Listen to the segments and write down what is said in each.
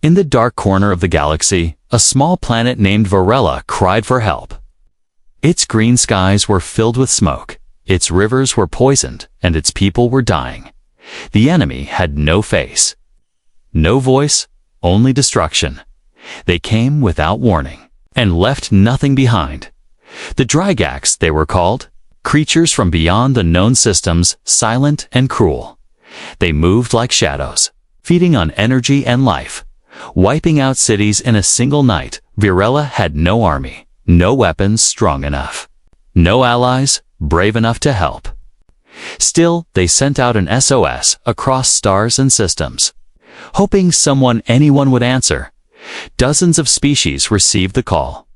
In the dark corner of the galaxy, a small planet named Varela cried for help. Its green skies were filled with smoke, its rivers were poisoned, and its people were dying. The enemy had no face, no voice, only destruction. They came without warning, and left nothing behind. The Drygax, they were called, creatures from beyond the known systems, silent and cruel. They moved like shadows, feeding on energy and life, wiping out cities in a single night. Varela had no army, no weapons strong enough, no allies brave enough to help. Still, they sent out an SOS across stars and systems, hoping anyone would answer. Dozens of species received the call.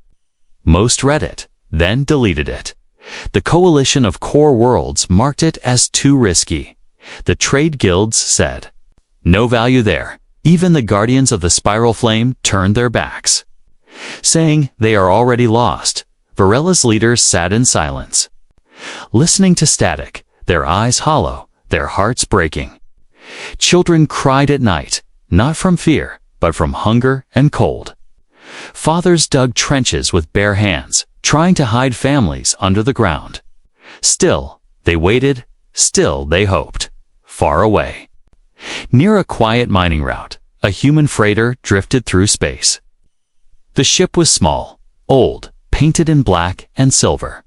Most read it, then deleted it. The coalition of core worlds marked it as too risky. The trade guilds said, "No value there." Even the guardians of the spiral flame turned their backs, saying they are already lost. Varela's leaders sat in silence, listening to static, their eyes hollow, their hearts breaking. Children cried at night, not from fear, but from hunger and cold. Fathers dug trenches with bare hands, trying to hide families under the ground. Still, they waited, still they hoped. Far away, near a quiet mining route, a human freighter drifted through space. The ship was small, old, painted in black and silver,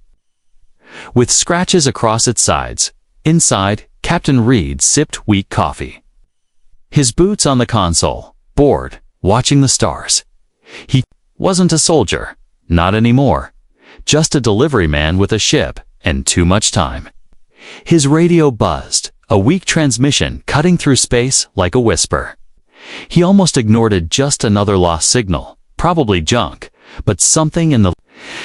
with scratches across its sides. Inside, Captain Reed sipped weak coffee, his boots on the console, bored, watching the stars. He wasn't a soldier, not anymore, just a delivery man with a ship and too much time. His radio buzzed, a weak transmission cutting through space like a whisper. He almost ignored it, just another lost signal, probably junk, but something in the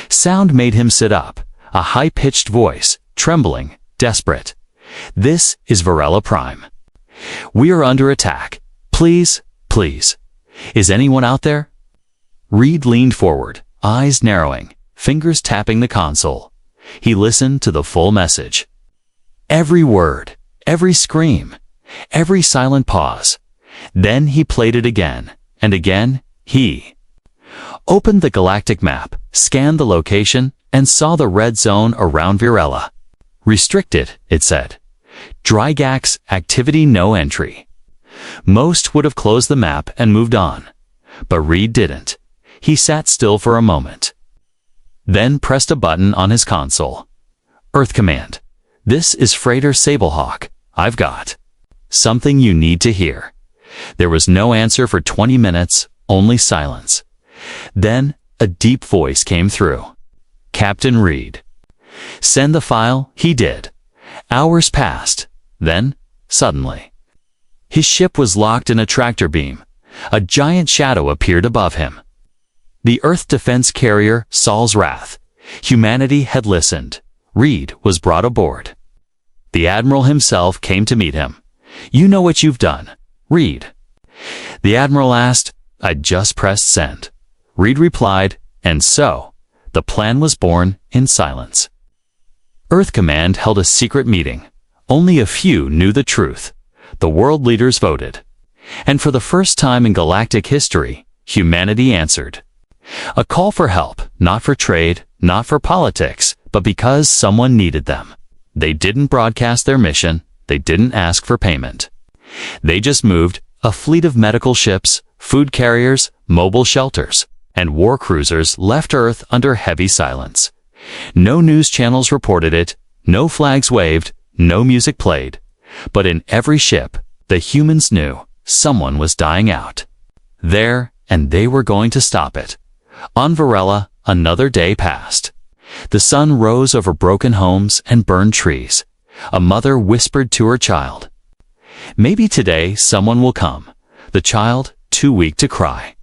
sound made him sit up, a high-pitched voice, trembling, desperate. "This is Varela Prime. We are under attack. Please, please. Is anyone out there?" Reed leaned forward, eyes narrowing, fingers tapping the console. He listened to the full message. Every word, every scream, every silent pause. Then he played it again, and again. He opened the galactic map, scanned the location, and saw the red zone around Varela. Restricted, it said. Drygax activity, no entry. Most would have closed the map and moved on, but Reed didn't. He sat still for a moment, then pressed a button on his console. Earth command. This is Freighter Sablehawk. I've got something you need to hear. There was no answer for 20 minutes, only silence. Then, a deep voice came through. Captain Reed. Send the file. He did. Hours passed. Then, suddenly, his ship was locked in a tractor beam. A giant shadow appeared above him. The Earth defense carrier, Saul's Wrath. Humanity had listened. Reed was brought aboard. The Admiral himself came to meet him. "You know what you've done, Reed?" The Admiral asked. "I just pressed send." Reed replied, and so, the plan was born in silence. Earth Command held a secret meeting. Only a few knew the truth. The world leaders voted. And for the first time in galactic history, humanity answered. A call for help, not for trade, not for politics, but because someone needed them. They didn't broadcast their mission. They didn't ask for payment. They just moved a fleet of medical ships, food carriers, mobile shelters, and war cruisers left Earth under heavy silence. No news channels reported it, no flags waved, no music played. But in every ship, the humans knew someone was dying out there, and they were going to stop it. On Varela, another day passed. The sun rose over broken homes and burned trees. A mother whispered to her child, "Maybe today someone will come." The child, too weak to cry,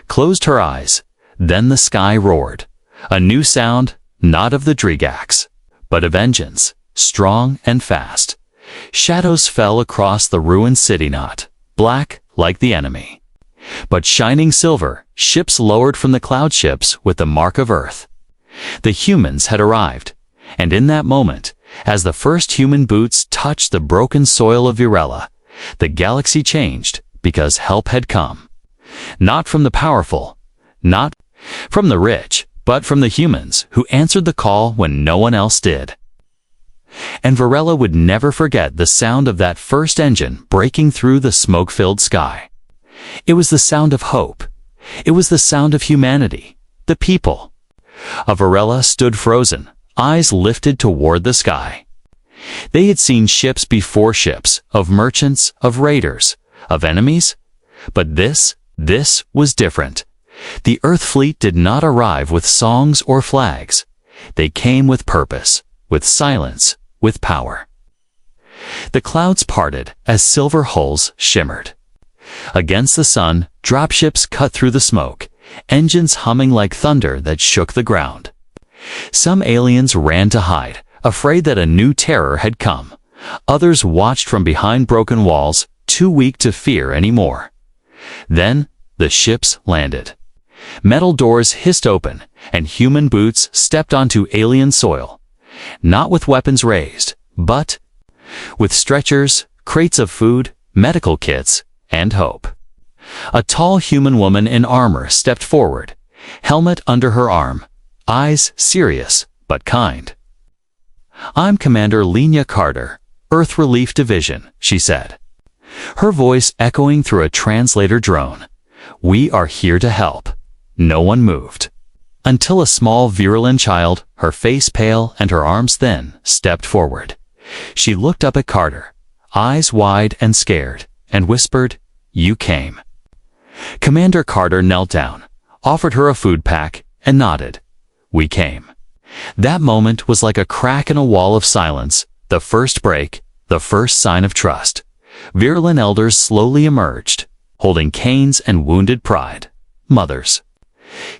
closed her eyes. Then the sky roared. A new sound, not of the Drygax, but of vengeance, strong and fast. Shadows fell across the ruined city, not black like the enemy, but shining silver. Ships lowered from the cloud ships with the mark of Earth. The humans had arrived, and in that moment, as the first human boots touched the broken soil of Varela, the galaxy changed because help had come. Not from the powerful, not from the rich, but from the humans who answered the call when no one else did. And Varela would never forget the sound of that first engine breaking through the smoke-filled sky. It was the sound of hope. It was the sound of humanity, the people. Varela stood frozen, eyes lifted toward the sky. They had seen ships before ships, of merchants, of raiders, of enemies. But this was different. The Earth fleet did not arrive with songs or flags. They came with purpose, with silence, with power. The clouds parted as silver hulls shimmered. Against the sun, dropships cut through the smoke, engines humming like thunder that shook the ground. Some aliens ran to hide, afraid that a new terror had come. Others watched from behind broken walls, too weak to fear anymore. Then, the ships landed. Metal doors hissed open, and human boots stepped onto alien soil. Not with weapons raised, but with stretchers, crates of food, medical kits, and hope. A tall human woman in armor stepped forward, helmet under her arm, eyes serious but kind. "I'm Commander Lenya Carter, Earth Relief Division," she said, her voice echoing through a translator drone. "We are here to help." No one moved. Until a small virulent child, her face pale and her arms thin, stepped forward. She looked up at Carter, eyes wide and scared, and whispered, "You came." Commander Carter knelt down, offered her a food pack, and nodded. "We came." That moment was like a crack in a wall of silence, the first break, the first sign of trust. Virulent elders slowly emerged, holding canes and wounded pride. Mothers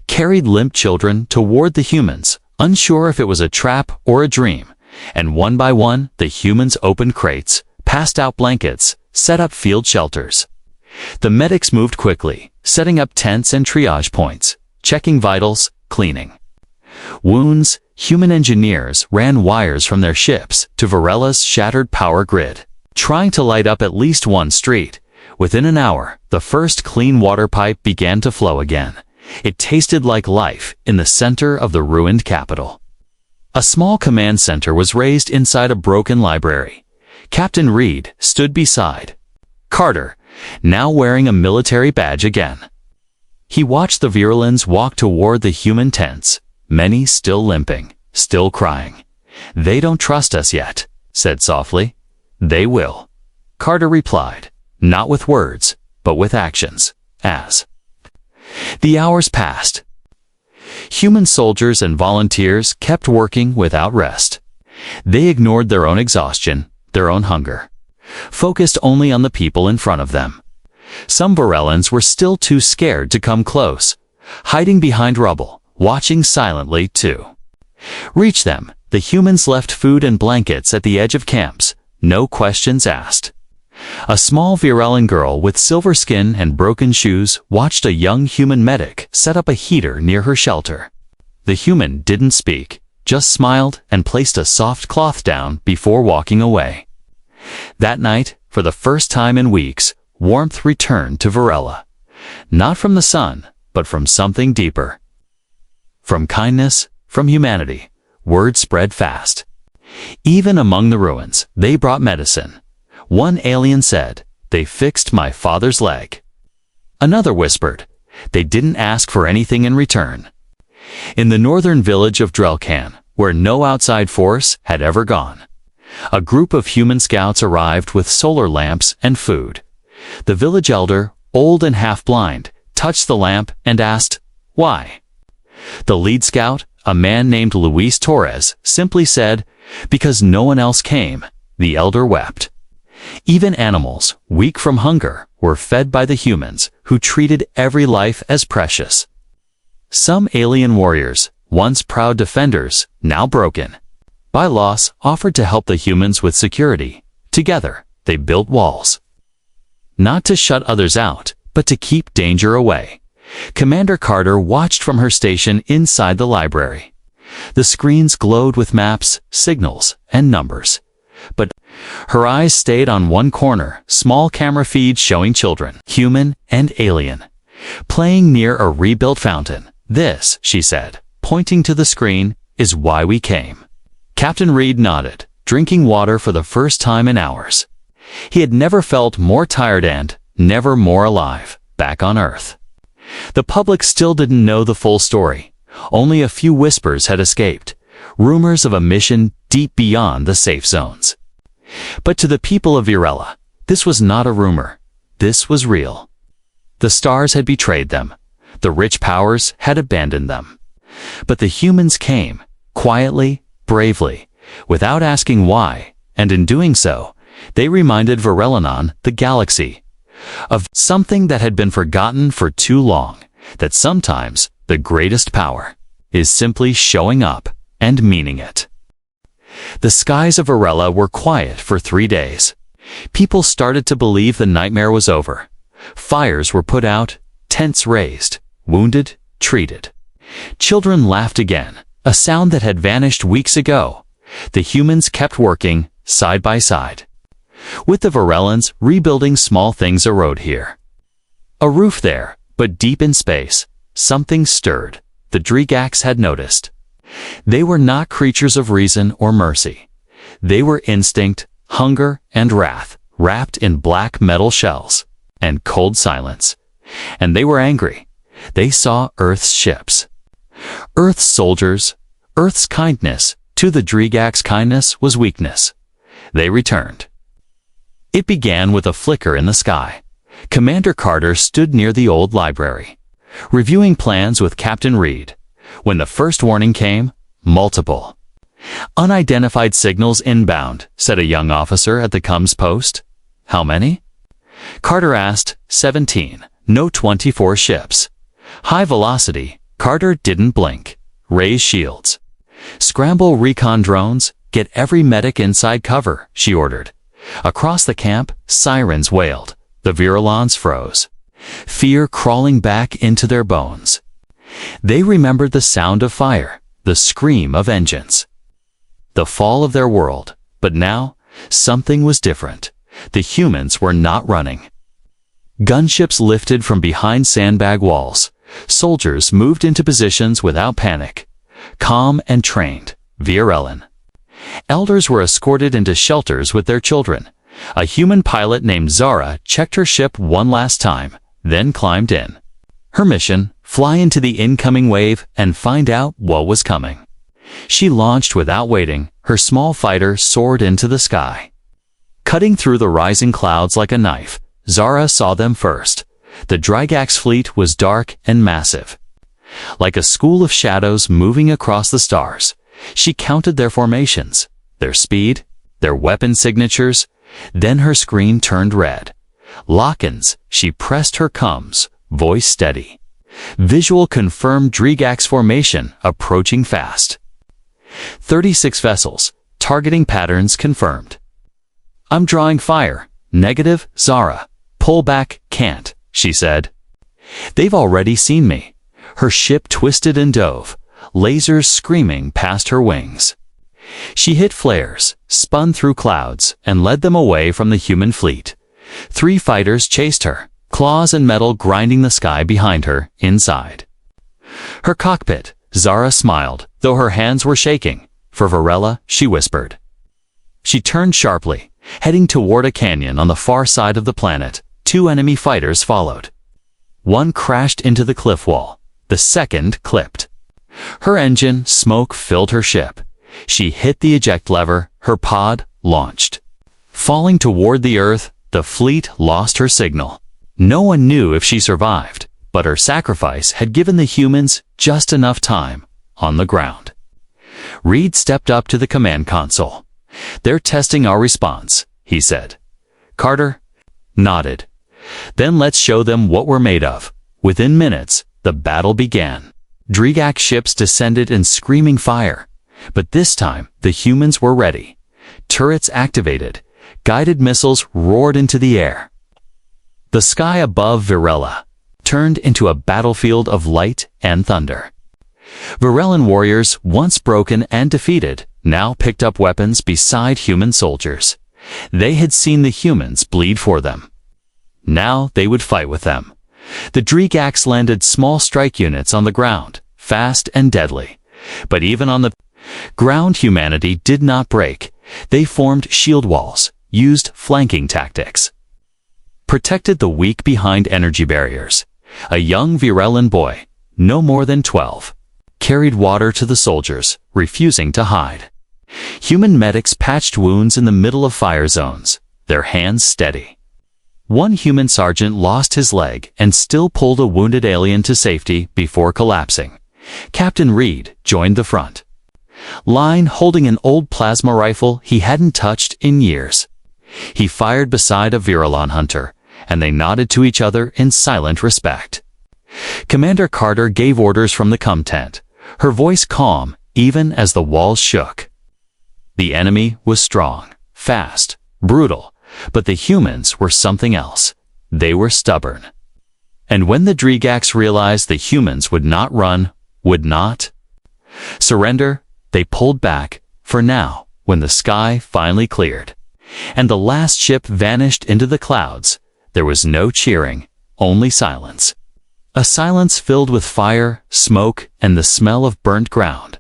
carried limp children toward the humans, unsure if it was a trap or a dream, and one by one the humans opened crates, passed out blankets, set up field shelters. The medics moved quickly, setting up tents and triage points, checking vitals, cleaning wounds. Human engineers ran wires from their ships to Varela's shattered power grid, trying to light up at least one street. Within an hour, the first clean water pipe began to flow again. It tasted like life in the center of the ruined capital. A small command center was raised inside a broken library. Captain Reed stood beside Carter, now wearing a military badge again. He watched the virulins walk toward the human tents, many still limping, still crying. "They don't trust us yet," said softly. "They will," Carter replied, not with words, but with actions. As the hours passed, human soldiers and volunteers kept working without rest. They ignored their own exhaustion, their own hunger, focused only on the people in front of them. Some Varelans were still too scared to come close, hiding behind rubble, watching silently to reach them. The humans left food and blankets at the edge of camps, no questions asked. A small Virelan girl with silver skin and broken shoes watched a young human medic set up a heater near her shelter. The human didn't speak, just smiled and placed a soft cloth down before walking away. That night, for the first time in weeks, warmth returned to Varela. Not from the sun, but from something deeper. From kindness, from humanity, word spread fast. Even among the ruins, they brought medicine. One alien said, "They fixed my father's leg." Another whispered, "They didn't ask for anything in return." In the northern village of Drelkan, where no outside force had ever gone, a group of human scouts arrived with solar lamps and food. The village elder, old and half-blind, touched the lamp and asked, "Why?" The lead scout, a man named Luis Torres, simply said, "Because no one else came." The elder wept. Even animals, weak from hunger, were fed by the humans, who treated every life as precious. Some alien warriors, once proud defenders, now broken by loss, offered to help the humans with security. Together, they built walls. Not to shut others out, but to keep danger away. Commander Carter watched from her station inside the library. The screens glowed with maps, signals, and numbers. But her eyes stayed on one corner, small camera feeds showing children, human and alien, playing near a rebuilt fountain. "This," she said, pointing to the screen, "is why we came." Captain Reed nodded, drinking water for the first time in hours. He had never felt more tired and, never more alive, back on Earth. The public still didn't know the full story. Only a few whispers had escaped, rumors of a mission deep beyond the safe zones. But to the people of Virella, this was not a rumor. This was real. The stars had betrayed them. The rich powers had abandoned them. But the humans came, quietly, bravely, without asking why, and in doing so, they reminded Virellanon, the galaxy, of something that had been forgotten for too long, that sometimes the greatest power is simply showing up and meaning it. The skies of Virella were quiet for 3 days. People started to believe the nightmare was over. Fires were put out, tents raised, wounded, treated. Children laughed again, a sound that had vanished weeks ago. The humans kept working, side by side. With the Virellans rebuilding, small things arose here. A roof there, but deep in space, something stirred. The Dregax had noticed. They were not creatures of reason or mercy. They were instinct, hunger, and wrath, wrapped in black metal shells and cold silence. And they were angry. They saw Earth's ships. Earth's soldiers, Earth's kindness. To the Dregax, kindness was weakness. They returned. It began with a flicker in the sky. Commander Carter stood near the old library, reviewing plans with Captain Reed. When the first warning came, multiple unidentified signals inbound, said a young officer at the comms post. How many? Carter asked. 17. No 24 ships. High velocity. Carter didn't blink. Raise shields. Scramble recon drones. Get every medic inside cover, she ordered. Across the camp, sirens wailed. The Virellans froze, fear crawling back into their bones. They remembered the sound of fire, the scream of engines, the fall of their world. But now, something was different. The humans were not running. Gunships lifted from behind sandbag walls. Soldiers moved into positions without panic, calm and trained. Virellan. Elders were escorted into shelters with their children. A human pilot named Zara checked her ship one last time, then climbed in. Her mission, fly into the incoming wave and find out what was coming. She launched without waiting. Her small fighter soared into the sky. Cutting through the rising clouds like a knife, Zara saw them first. The Dregax fleet was dark and massive, like a school of shadows moving across the stars. She counted their formations, their speed, their weapon signatures. Then her screen turned red. Lock-ins. She pressed her comms, voice steady. Visual confirmed Dregax formation approaching fast. 36 vessels. Targeting patterns confirmed. I'm drawing fire. Negative, Zara. Pull back, can't, she said. They've already seen me. Her ship twisted and dove, lasers screaming past her wings. She hit flares, spun through clouds, and led them away from the human fleet. 3 fighters chased her, claws and metal grinding the sky behind her, inside her cockpit. Zara smiled, though her hands were shaking. For Virella, she whispered. She turned sharply, heading toward a canyon on the far side of the planet. 2 enemy fighters followed. One crashed into the cliff wall. The second clipped. Her engine smoke filled her ship. She hit the eject lever. Her pod launched. Falling toward the Earth, the fleet lost her signal. No one knew if she survived, but her sacrifice had given the humans just enough time on the ground. Reed stepped up to the command console. They're testing our response, he said. Carter nodded. Then let's show them what we're made of. Within minutes, the battle began. Dregax ships descended in screaming fire. But this time, the humans were ready. Turrets activated. Guided missiles roared into the air. The sky above Virella turned into a battlefield of light and thunder. Virellan warriors, once broken and defeated, now picked up weapons beside human soldiers. They had seen the humans bleed for them. Now they would fight with them. The Dregax landed small strike units on the ground, fast and deadly. But even on the ground, humanity did not break. They formed shield walls, used flanking tactics, protected the weak behind energy barriers. A young Virellan boy, no more than 12, carried water to the soldiers, refusing to hide. Human medics patched wounds in the middle of fire zones, their hands steady. One human sergeant lost his leg and still pulled a wounded alien to safety before collapsing. Captain Reed joined the front line holding an old plasma rifle he hadn't touched in years. He fired beside a Virellan hunter, and they nodded to each other in silent respect. Commander Carter gave orders from the com tent, her voice calm even as the walls shook. The enemy was strong, fast, brutal, but the humans were something else. They were stubborn. And when the Dregax realized the humans would not run, would not surrender, they pulled back, for now, when the sky finally cleared, and the last ship vanished into the clouds, there was no cheering, only silence. A silence filled with fire, smoke, and the smell of burnt ground.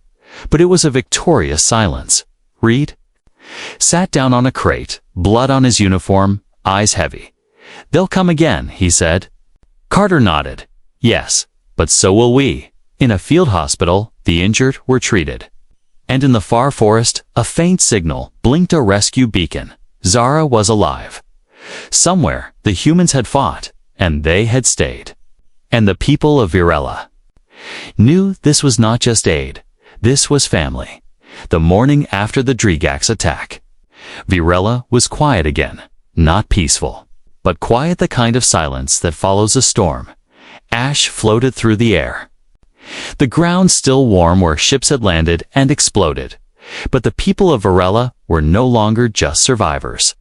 But it was a victorious silence. Reed sat down on a crate, blood on his uniform, eyes heavy. "They'll come again," he said. Carter nodded. "Yes, but so will we." In a field hospital, the injured were treated. And in the far forest, a faint signal blinked a rescue beacon. Zara was alive. Somewhere, the humans had fought, and they had stayed. And the people of Virella knew this was not just aid. This was family. The morning after the Dregax attack, Virella was quiet again. Not peaceful, but quiet, the kind of silence that follows a storm. Ash floated through the air. The ground still warm where ships had landed and exploded. But the people of Virella were no longer just survivors.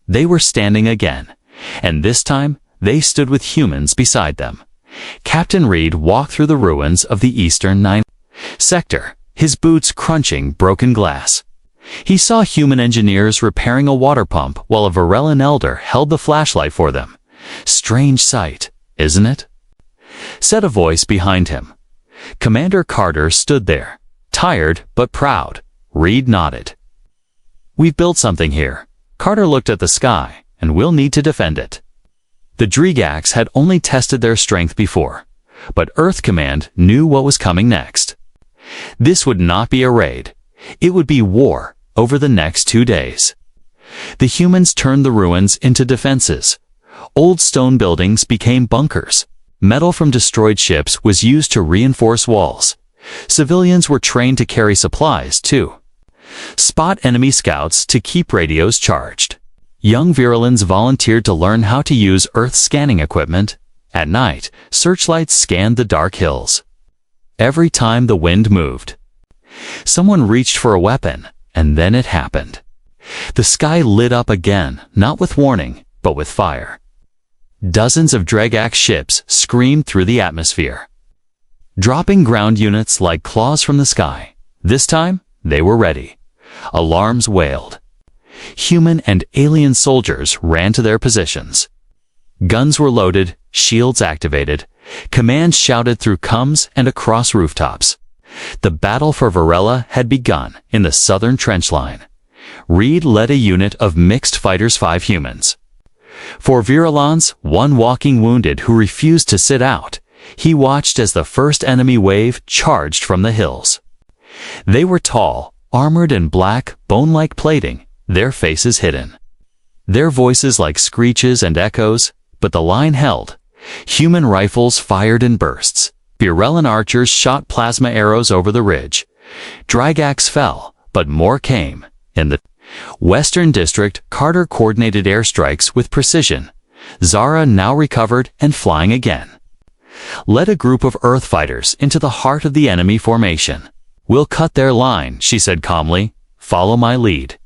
They were standing again, and this time they stood with humans beside them. Captain Reed walked through the ruins of the Eastern 9th sector, his boots crunching broken glass. He saw human engineers repairing a water pump while a Virellan elder held the flashlight for them. "Strange sight, isn't it?" said a voice behind him. Commander Carter stood there, tired but proud. Reed nodded. "We've built something here." Carter looked at the sky, "and we'll need to defend it." The Dregax had only tested their strength before, but Earth Command knew what was coming next. This would not be a raid. It would be war over the next 2 days. The humans turned the ruins into defenses. Old stone buildings became bunkers. Metal from destroyed ships was used to reinforce walls. Civilians were trained to carry supplies, too. Spot enemy scouts to keep radios charged. Young Virellans volunteered to learn how to use Earth scanning equipment. At night, searchlights scanned the dark hills. Every time the wind moved, someone reached for a weapon, and then it happened. The sky lit up again, not with warning, but with fire. Dozens of Dregax ships screamed through the atmosphere, dropping ground units like claws from the sky. This time, they were ready. Alarms wailed. Human and alien soldiers ran to their positions. Guns were loaded, shields activated. Commands shouted through comms and across rooftops. The battle for Virella had begun in the southern trench line. Reed led a unit of mixed fighters, 5 humans. 4 Virellans, 1 walking wounded who refused to sit out. He watched as the first enemy wave charged from the hills. They were tall, armored in black, bone-like plating, their faces hidden. Their voices like screeches and echoes, but the line held. Human rifles fired in bursts. Virellan archers shot plasma arrows over the ridge. Dregax fell, but more came. In the Western District, Carter coordinated airstrikes with precision. Zara, now recovered and flying again, led a group of Earth fighters into the heart of the enemy formation. "We'll cut their line," she said calmly. "Follow my lead."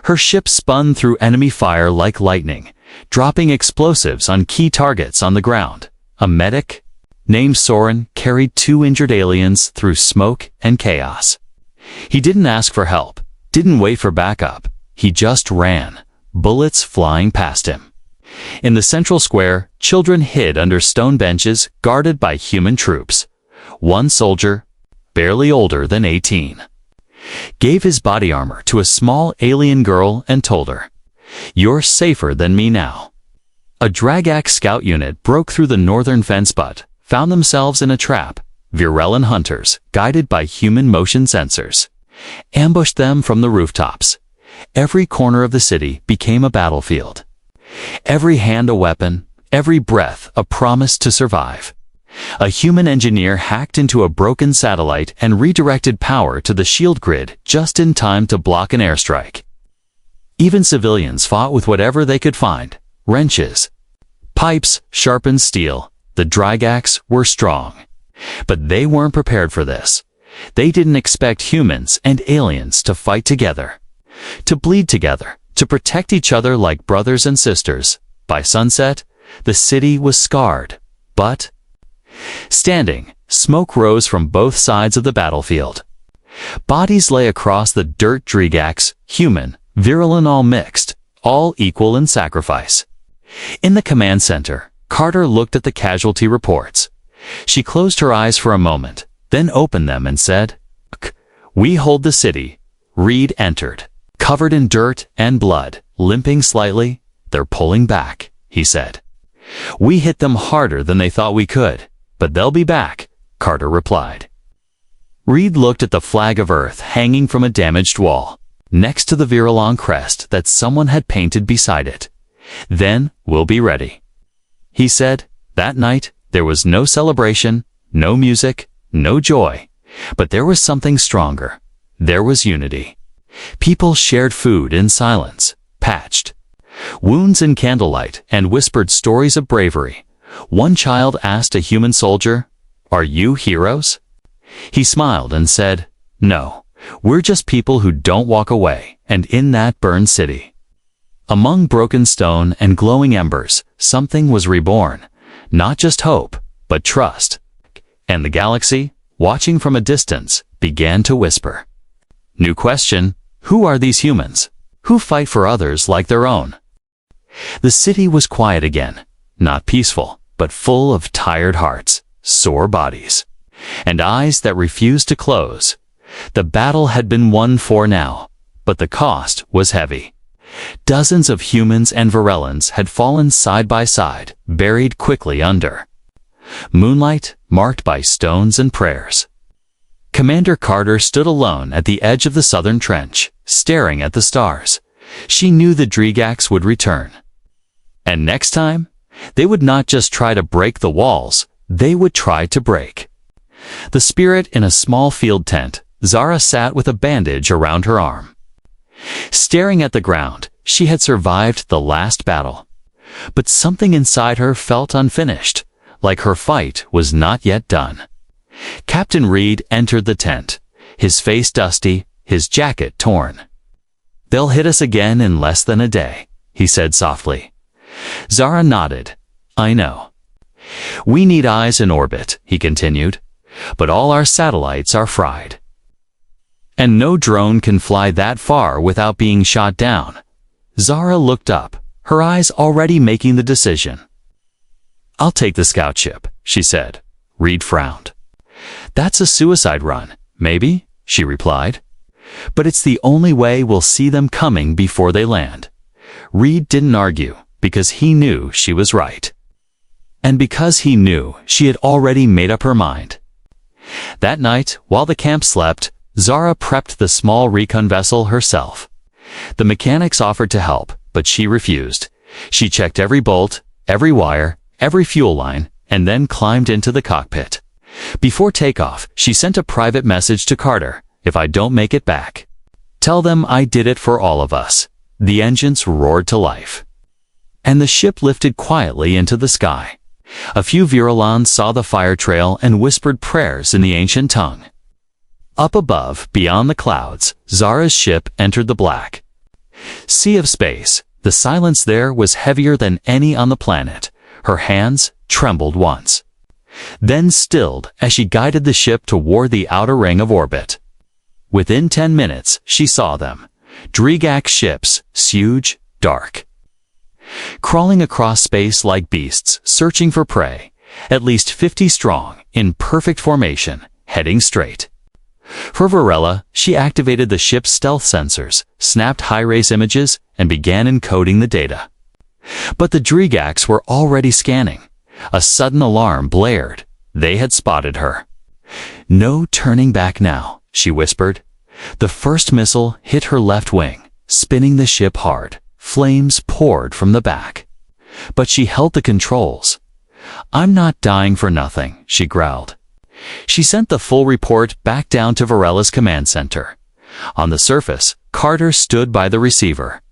Her ship spun through enemy fire like lightning, dropping explosives on key targets on the ground. A medic named Soren carried 2 injured aliens through smoke and chaos. He didn't ask for help, didn't wait for backup. He just ran, bullets flying past him. In the central square, children hid under stone benches guarded by human troops. One soldier, barely older than 18, gave his body armor to a small alien girl and told her, "You're safer than me now." A Dragax scout unit broke through the northern fence but found themselves in a trap. Virellan hunters, guided by human motion sensors, ambushed them from the rooftops. Every corner of the city became a battlefield. Every hand a weapon, every breath a promise to survive. A human engineer hacked into a broken satellite and redirected power to the shield grid just in time to block an airstrike. Even civilians fought with whatever they could find: wrenches, pipes, sharpened steel. The Dragax were strong. But they weren't prepared for this. They didn't expect humans and aliens to fight together, to bleed together, to protect each other like brothers and sisters. By sunset, the city was scarred, but standing, smoke rose from both sides of the battlefield. Bodies lay across the dirt. Dragax, human, virulent, all mixed, all equal in sacrifice. In the command center, Carter looked at the casualty reports. She closed her eyes for a moment, then opened them and said, "We hold the city." Reed entered, covered in dirt and blood, limping slightly. "They're pulling back," he said. "We hit them harder than they thought we could, but they'll be back," Carter replied. Reed looked at the flag of Earth hanging from a damaged wall, next to the Virellan crest that someone had painted beside it. "Then we'll be ready," he said. That night, there was no celebration, no music, no joy, but there was something stronger. There was unity. People shared food in silence, patched wounds in candlelight, and whispered stories of bravery. One child asked a human soldier, "Are you heroes?" He smiled and said, "No, we're just people who don't walk away." And in that burned city, among broken stone and glowing embers, something was reborn. Not just hope, but trust. And the galaxy, watching from a distance, began to whisper. New question: who are these humans? Who fight for others like their own? The city was quiet again, not peaceful, but full of tired hearts, sore bodies, and eyes that refused to close. The battle had been won for now, but the cost was heavy. Dozens of humans and Virellans had fallen side by side, buried quickly under moonlight, marked by stones and prayers. Commander Carter stood alone at the edge of the southern trench, staring at the stars. She knew the Dragax would return. And next time, they would not just try to break the walls, they would try to break. The spirit in a small field tent, Zara sat with a bandage around her arm. Staring at the ground, she had survived the last battle. But something inside her felt unfinished, like her fight was not yet done. Captain Reed entered the tent, his face dusty, his jacket torn. "They'll hit us again in less than a day," he said softly. Zara nodded. "I know." "We need eyes in orbit," he continued, "but all our satellites are fried. And no drone can fly that far without being shot down." Zara looked up, her eyes already making the decision. "I'll take the scout ship," she said. Reed frowned. "That's a suicide run, maybe," she replied. "But it's the only way we'll see them coming before they land." Reed didn't argue, because he knew she was right. And because he knew she had already made up her mind. That night, while the camp slept, Zara prepped the small recon vessel herself. The mechanics offered to help, but she refused. She checked every bolt, every wire, every fuel line, and then climbed into the cockpit. Before takeoff, she sent a private message to Carter: "If I don't make it back, tell them I did it for all of us." The engines roared to life, and the ship lifted quietly into the sky. A few Virellans saw the fire trail and whispered prayers in the ancient tongue. Up above, beyond the clouds, Zara's ship entered the black sea of space. The silence there was heavier than any on the planet. Her hands trembled once, then stilled as she guided the ship toward the outer ring of orbit. Within 10 minutes, she saw them. Dragax ships, huge, dark. crawling across space like beasts, searching for prey, at least 50 strong, in perfect formation, heading straight. For Varela, she activated the ship's stealth sensors, snapped high-res images, and began encoding the data. But the Dregax were already scanning. A sudden alarm blared. They had spotted her. "No turning back now," she whispered. The first missile hit her left wing, spinning the ship hard. Flames poured from the back. But she held the controls. "I'm not dying for nothing," she growled. She sent the full report back down to Varela's command center. On the surface, Carter stood by the receiver.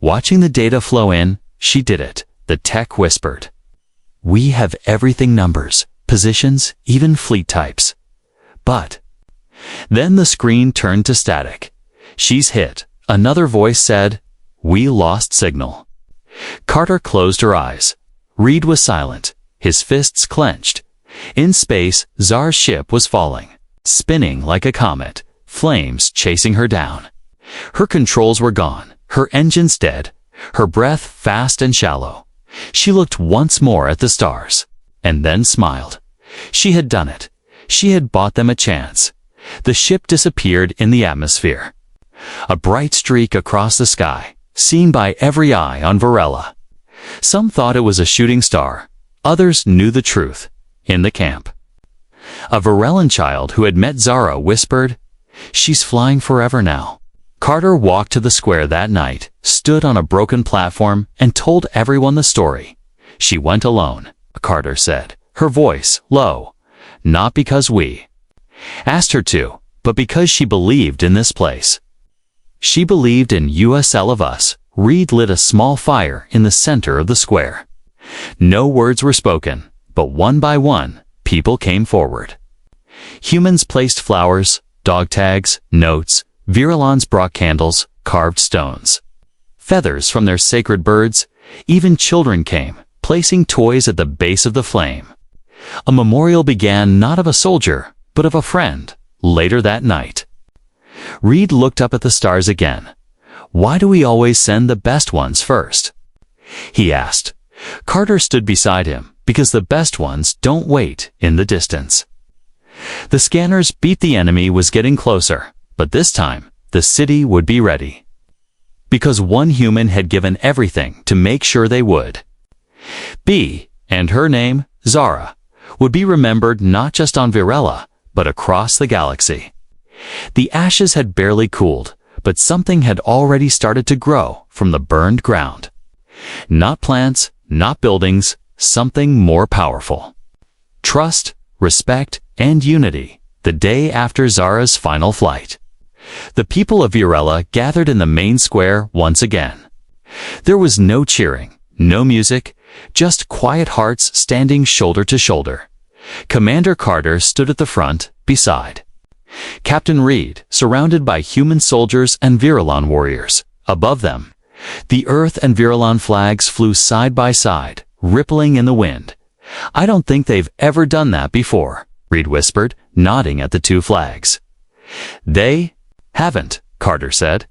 Watching the data flow in, she did it. The tech whispered. "We have everything, numbers, positions, even fleet types. But..." Then the screen turned to static. "She's hit." Another voice said, "We lost signal." Carter closed her eyes. Reed was silent, his fists clenched. In space, Zara's ship was falling, spinning like a comet, flames chasing her down. Her controls were gone, her engines dead, her breath fast and shallow. She looked once more at the stars, and then smiled. She had done it. She had bought them a chance. The ship disappeared in the atmosphere. A bright streak across the sky, seen by every eye on Varela. Some thought it was a shooting star. Others knew the truth. In the camp, a Varelan child who had met Zara whispered, "She's flying forever now." Carter walked to the square that night, stood on a broken platform, and told everyone the story. "She went alone," Carter said, her voice low. "Not because we asked her to, but because she believed in this place. She believed in us, all of us." Reed lit a small fire in the center of the square. No words were spoken. But one by one, people came forward. Humans placed flowers, dog tags, notes. Virulons brought candles, carved stones. Feathers from their sacred birds. Even children came, placing toys at the base of the flame. A memorial began not of a soldier, but of a friend, later that night. Reed looked up at the stars again. "Why do we always send the best ones first?" he asked. Carter stood beside him. "Because the best ones don't wait in the distance." The scanners beat the enemy was getting closer, but this time, the city would be ready. Because one human had given everything to make sure they would. And her name, Zara, would be remembered not just on Varela, but across the galaxy. The ashes had barely cooled, but something had already started to grow from the burned ground. Not plants, not buildings, something more powerful. Trust, respect, and unity, the day after Zara's final flight. The people of Varela gathered in the main square once again. There was no cheering, no music, just quiet hearts standing shoulder to shoulder. Commander Carter stood at the front, beside Captain Reed, surrounded by human soldiers and Virulon warriors. Above them, the Earth and Virulon flags flew side by side, rippling in the wind. "I don't think they've ever done that before," Reed whispered, nodding at the two flags. "They haven't," Carter said.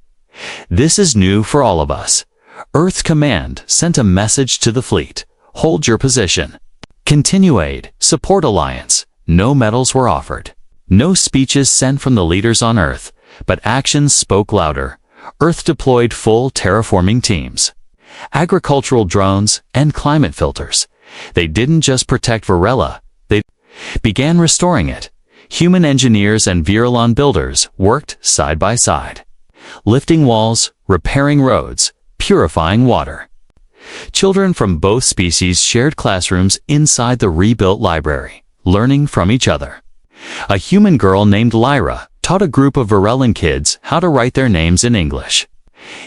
"This is new for all of us. Earth's command sent a message to the fleet. Hold your position. Continue aid, support alliance." No medals were offered. No speeches sent from the leaders on Earth, but actions spoke louder. Earth deployed full terraforming teams, agricultural drones, and climate filters. They didn't just protect Varela, they began restoring it. Human engineers and Virulon builders worked side by side, lifting walls, repairing roads, purifying water. Children from both species shared classrooms inside the rebuilt library, learning from each other. A human girl named Lyra taught a group of Varelan kids how to write their names in English.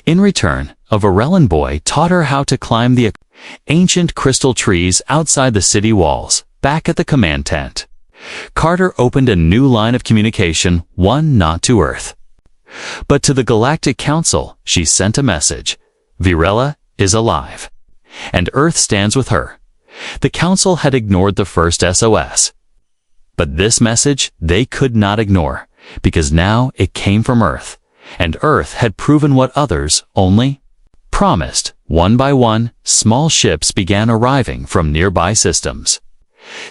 In return, a Varelan boy taught her how to climb the ancient crystal trees outside the city walls, back at the command tent. Carter opened a new line of communication, one not to Earth, but to the Galactic Council. She sent a message. Varela is alive, and Earth stands with her. The Council had ignored the first SOS. But this message they could not ignore, because now it came from Earth, and Earth had proven what others only promised, one by one, small ships began arriving from nearby systems.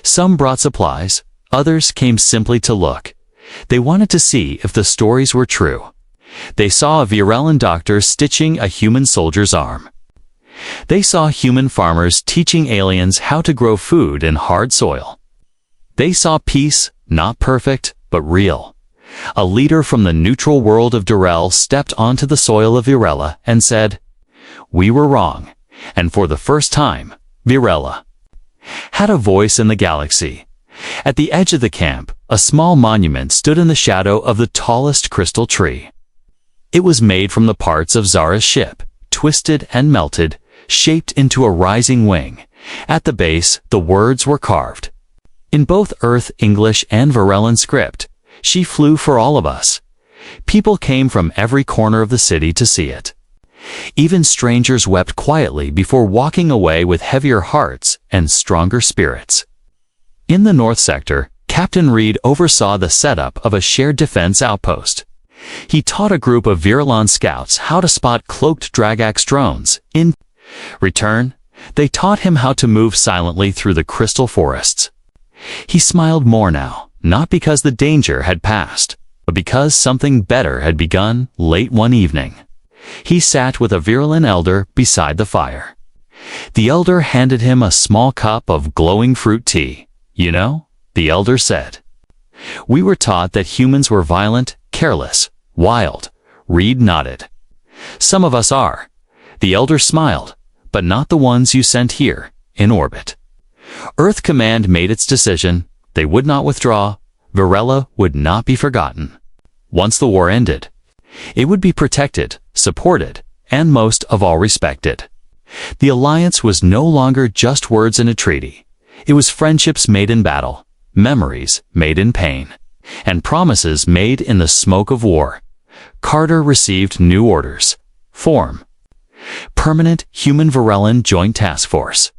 Some brought supplies, others came simply to look. They wanted to see if the stories were true. They saw a Virellan doctor stitching a human soldier's arm. They saw human farmers teaching aliens how to grow food in hard soil. They saw peace, not perfect, but real. A leader from the neutral world of Durrell stepped onto the soil of Virella and said, "We were wrong," and for the first time, Virella had a voice in the galaxy. At the edge of the camp, a small monument stood in the shadow of the tallest crystal tree. It was made from the parts of Zara's ship, twisted and melted, shaped into a rising wing. At the base, the words were carved. In both Earth English and Virellan script, "She flew for all of us." People came from every corner of the city to see it. Even strangers wept quietly before walking away with heavier hearts and stronger spirits. In the North Sector, Captain Reed oversaw the setup of a shared defense outpost. He taught a group of Virellan scouts how to spot cloaked Dragax drones. In return, they taught him how to move silently through the crystal forests. He smiled more now, not because the danger had passed, but because something better had begun late one evening. He sat with a Virellan elder beside the fire. The elder handed him a small cup of glowing fruit tea. "You know," the elder said, "we were taught that humans were violent, careless, wild." Reed nodded. "Some of us are." The elder smiled, "but not the ones you sent here, in orbit." Earth Command made its decision. They would not withdraw. Virella would not be forgotten. Once the war ended, it would be protected, supported, and most of all respected. The alliance was no longer just words in a treaty. It was friendships made in battle, memories made in pain, and promises made in the smoke of war. Carter received new orders. Form Permanent Human Virellan Joint Task Force.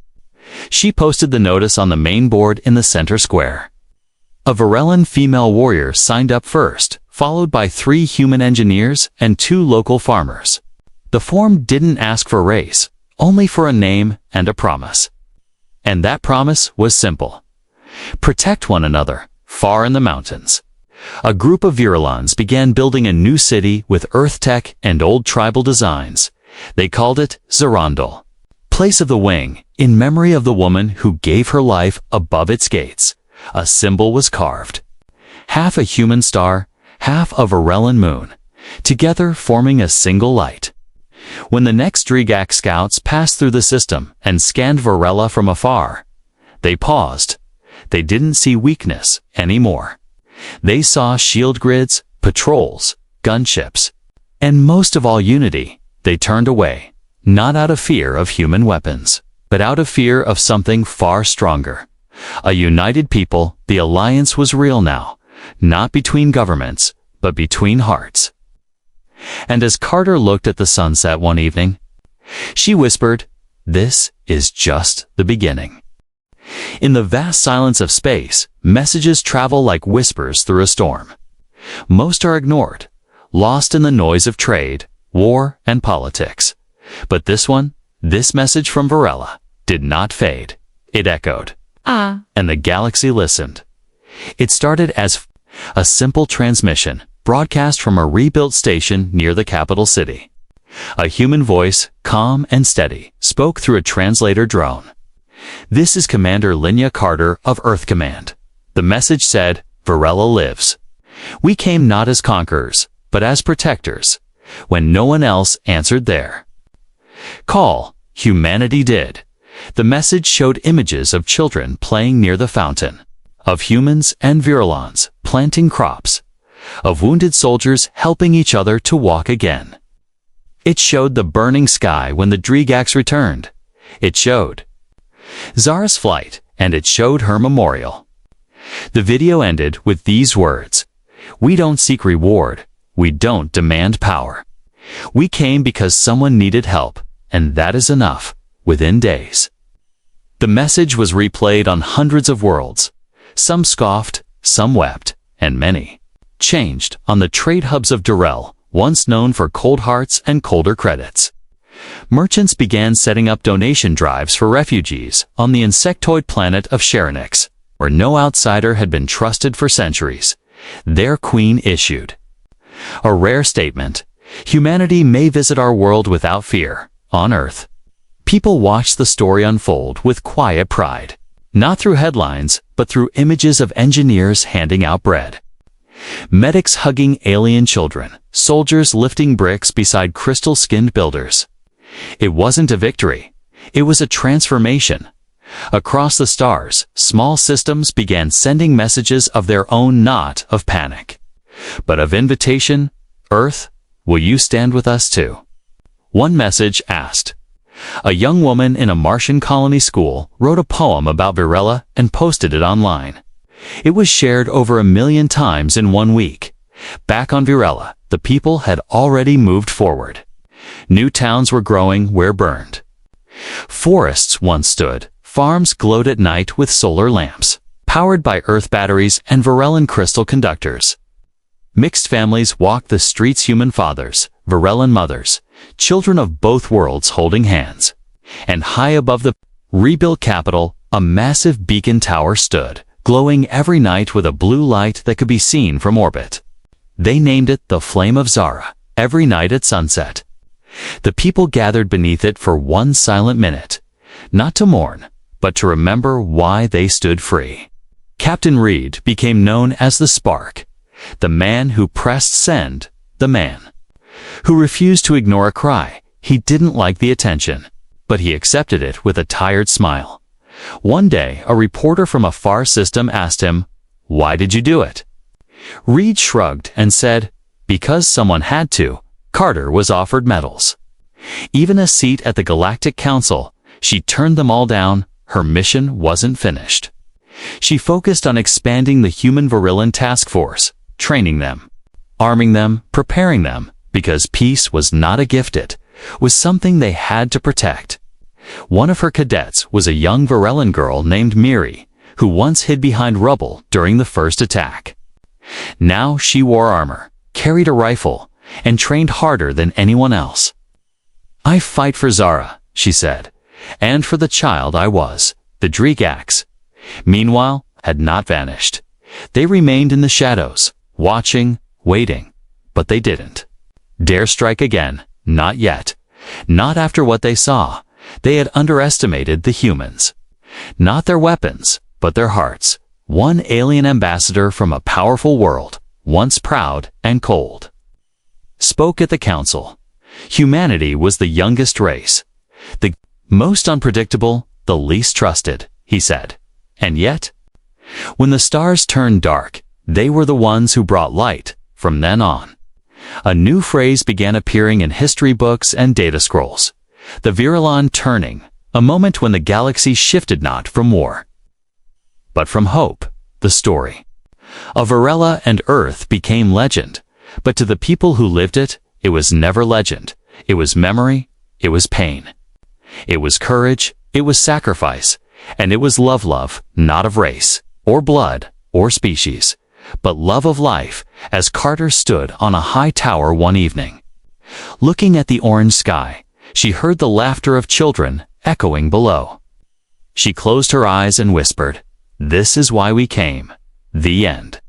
She posted the notice on the main board in the center square. A Virellan female warrior signed up first, followed by 3 human engineers and 2 local farmers. The form didn't ask for race, only for a name and a promise. And that promise was simple. Protect one another, far in the mountains. A group of Virellans began building a new city with Earth tech and old tribal designs. They called it Zarandal, place of the wing, in memory of the woman who gave her life above its gates. A symbol was carved. Half a human star, half a Virellan moon, together forming a single light. When the next Dragax scouts passed through the system and scanned Virella from afar, they paused. They didn't see weakness anymore. They saw shield grids, patrols, gunships, and most of all unity. They turned away, not out of fear of human weapons, but out of fear of something far stronger. A united people. The alliance was real now, not between governments, but between hearts. And as Carter looked at the sunset one evening, she whispered, "This is just the beginning." In the vast silence of space, messages travel like whispers through a storm. Most are ignored, lost in the noise of trade, war, and politics. But this message from Virella, did not fade. It echoed. And the galaxy listened. It started as a simple transmission, broadcast from a rebuilt station near the capital city. A human voice, calm and steady, spoke through a translator drone. "This is Commander Linya Carter of Earth Command." The message said, "Virella lives. We came not as conquerors, but as protectors." When no one else answered their call, humanity did. The message showed images of children playing near the fountain, of humans and Virellans planting crops, of wounded soldiers helping each other to walk again. It showed the burning sky when the Dragax returned. It showed Zara's flight, and it showed her memorial. The video ended with these words: "We don't seek reward. We don't demand power. We came because someone needed help, and that is enough." Within days, the message was replayed on hundreds of worlds. Some scoffed, some wept, and many changed on the trade hubs of Durrell, once known for cold hearts and colder credits. Merchants began setting up donation drives for refugees on the insectoid planet of Sharonix, where no outsider had been trusted for centuries. Their queen issued a rare statement: humanity may visit our world without fear. On Earth, people watched the story unfold with quiet pride, not through headlines, but through images of engineers handing out bread, medics hugging alien children, soldiers lifting bricks beside crystal-skinned builders. It wasn't a victory. It was a transformation. Across the stars, small systems began sending messages of their own, not of panic, but of invitation. Earth, will you stand with us too? One message asked. A young woman in a Martian colony school wrote a poem about Virella and posted it online. It was shared over 1 million times in 1 week. Back on Virella, the people had already moved forward. New towns were growing where burned forests once stood. Farms glowed at night with solar lamps, powered by Earth batteries and Virellan crystal conductors. Mixed families walked the streets, human fathers, Virellan mothers, children of both worlds holding hands. And high above the rebuilt capital, a massive beacon tower stood, glowing every night with a blue light that could be seen from orbit. They named it the Flame of Zara. Every night at sunset, the people gathered beneath it for one silent minute, not to mourn, but to remember why they stood free. Captain Reed became known as the Spark, the man who pressed send, the man who refused to ignore a cry. He didn't like the attention, but he accepted it with a tired smile. One day, a reporter from a far system asked him, "Why did you do it?" Reed shrugged and said, "Because someone had to." Carter was offered medals, even a seat at the Galactic Council. She turned them all down. Her mission wasn't finished. She focused on expanding the human Virellan task force, training them, arming them, preparing them, because peace was not a gift, it was something they had to protect. One of her cadets was a young Virellan girl named Miri, who once hid behind rubble during the first attack. Now she wore armor, carried a rifle, and trained harder than anyone else. "I fight for Zara," she said, "and for the child I was." The Dregax, meanwhile, had not vanished. They remained in the shadows, watching, waiting, but they didn't dare strike again. Not yet. Not after what they saw. They had underestimated the humans. Not their weapons, but their hearts. One alien ambassador from a powerful world, once proud and cold, spoke at the council. Humanity was the youngest race, the most unpredictable, the least trusted, he said. And yet, when the stars turned dark, they were the ones who brought light. From then on, a new phrase began appearing in history books and data scrolls. The Virellan turning, a moment when the galaxy shifted not from war, but from hope. The story of Virella and Earth became legend. But to the people who lived it, it was never legend. It was memory, it was pain, it was courage, it was sacrifice, and it was love, not of race, or blood, or species, but love of life. As Carter stood on a high tower one evening, looking at the orange sky, she heard the laughter of children echoing below. She closed her eyes and whispered, "This is why we came." The end.